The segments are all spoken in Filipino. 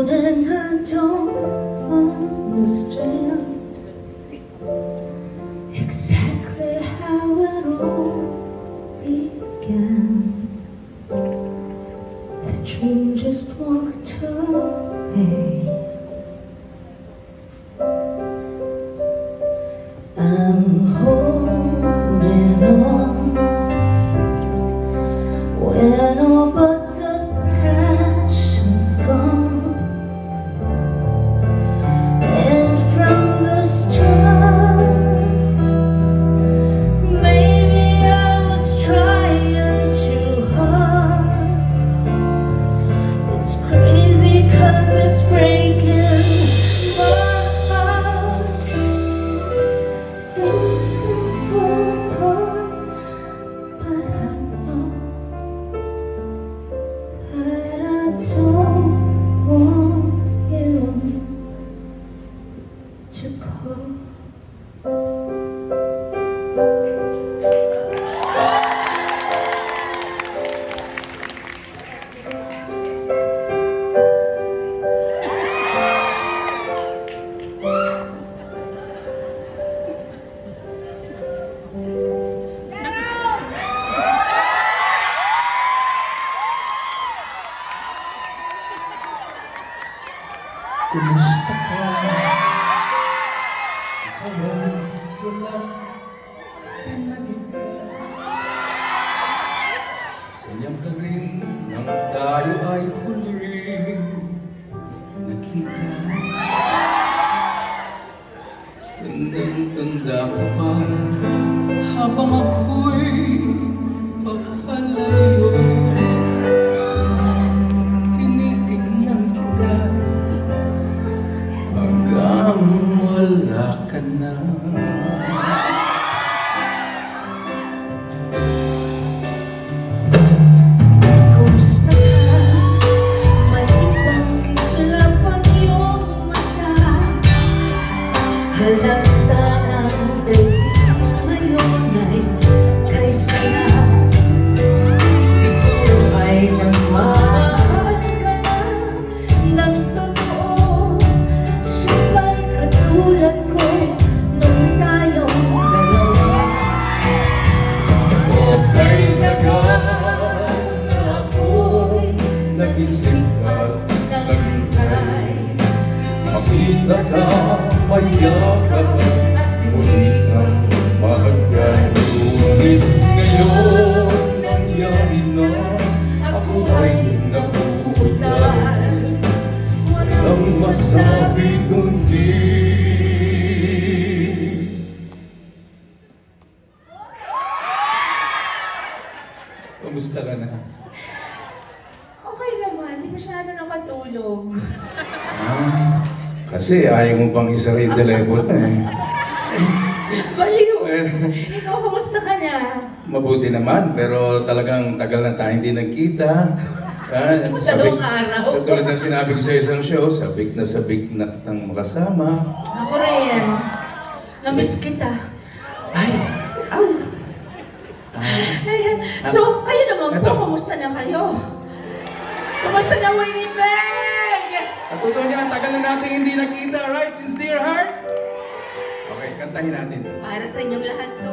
and I don't understand exactly how it all began. The dream just walked away. I'm holding on when all but the passion's gone. And from the start, maybe I was trying too hard. It's crazy 'cause it's breaking my heart. Things can fall apart, but I know that I don't want you to go. Kumusta ka? Ikaw ay wala pinagigla. Ganyan ka rin nang tayo ay huli nakita. Tandang-tanda ko pa habang ako'y papalayo. Tinitignan kita hanggang wala ka na. Kumusta ka? May ibang kislap ang iyong mata. Halata ng daigdig ngayon ay kay sana. Siguro ay nagmahal ka na ng totoo. Siya'y katulad ko nung tayong dalawa. Okay na ka na ako'y nag-isip at naghintay. Makita ka, mayakap at muli kang mahagay. Ngunit ngayon nangyari na, ako ay nabubutan. Walang masabi kundi kamusta ka na? Okay naman, di masyado nakatulog. Kasi ayaw mo pang isa rin telepono eh. Baliw! Ikaw, kumusta ka na? Mabuti naman, pero talagang tagal na tayo hindi nagkita. Dalawang araw. Tulad ng sinabi ko sa isang show, sabik na kitang makasama. Ako rin. Namiss kita. Ay! Ow! Ayan. So, kayo naman Eto. po, kumusta na kayo? Kumusta na Winnipeg? At totoo niya, tagal na natin hindi nakita, right? Since dear heart? Okay, kantahin natin. Para sa inyong lahat to.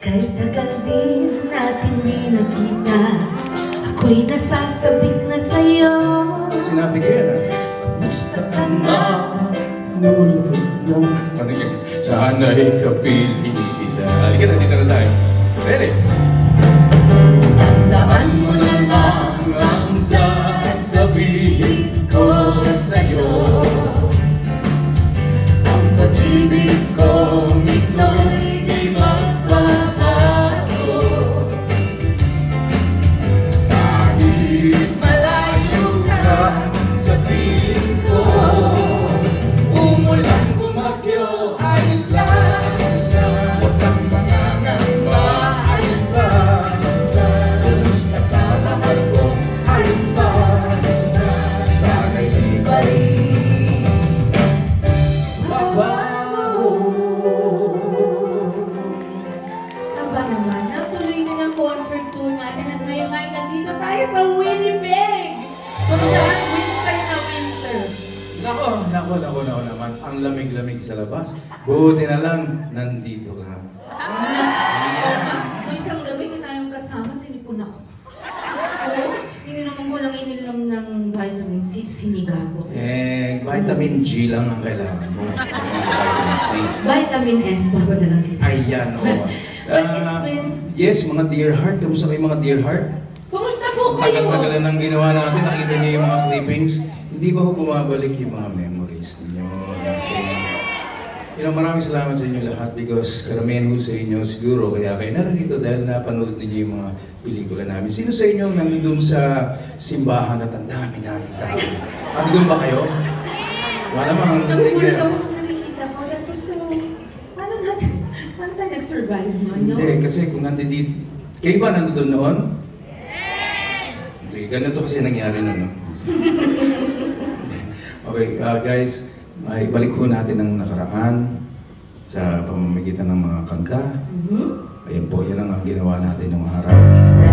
Kahit tagal din natin di nakita, ako'y nasasabik na sa'yo. Sinabi ko yan, Kumusta ka na? Nulog lang. Sana'y kapiling kita. Halika na, dito na tayo. Ready? Tandaan mo Ano na lang lang ang sasabihin ko sa'yo. ang pag-ibig kong ito'y di magbabago. Kahit Malayo ka, sa piling ko, umulan bumagyo, ayos lang. Huwag kang mangangamba, ayos lang. Kumusta ka, mahal ko, ayos ba? Sana'y di balik. Aba naman, natuloy na ng concert po natin at ngayon ay nandito tayo sa Winnipeg! Kung saan winter na winter. Nako naman. Ang lamig-lamig sa labas. Buti na lang, nandito ka. Noong isang gabi, hindi tayong kasama, sinipon ako. Oo, ininom ko lang ininom ng vitamin C, siniga ko. Vitamin G lang ang kailangan mo. Vitamin C. Vitamin S, babadalang kita. Ayan, oo. But it's been- Yes, mga dear heart. Kamusta kayo mga dear heart? Kumusta po kayo? Tagal-tagal na nang ginawa natin. Nakita niyo yung mga clippings. Hindi ba ho bumabalik yung mga memories ninyo? Maraming salamat sa inyo lahat because karamihan ho sa inyo siguro kaya kayo naririto dahil napanood ninyo yung mga pelikula namin. Sino sa inyo nandun sa simbahan at ang dami namin tao? Nandun ba kayo? Wala naman. Nagugulat ako kung nakikita ko. That was so... Paano tayo nag-survive noon, no? Hindi, kasi kung nandito... Kayo ba nandun noon? Sige, ganito kasi nangyari na, no? Okay, guys, ay balik ho natin ang nakaraan sa pamamagitan ng mga kanta. Mhm. Ayan po, yan ang ginawa natin ng araw.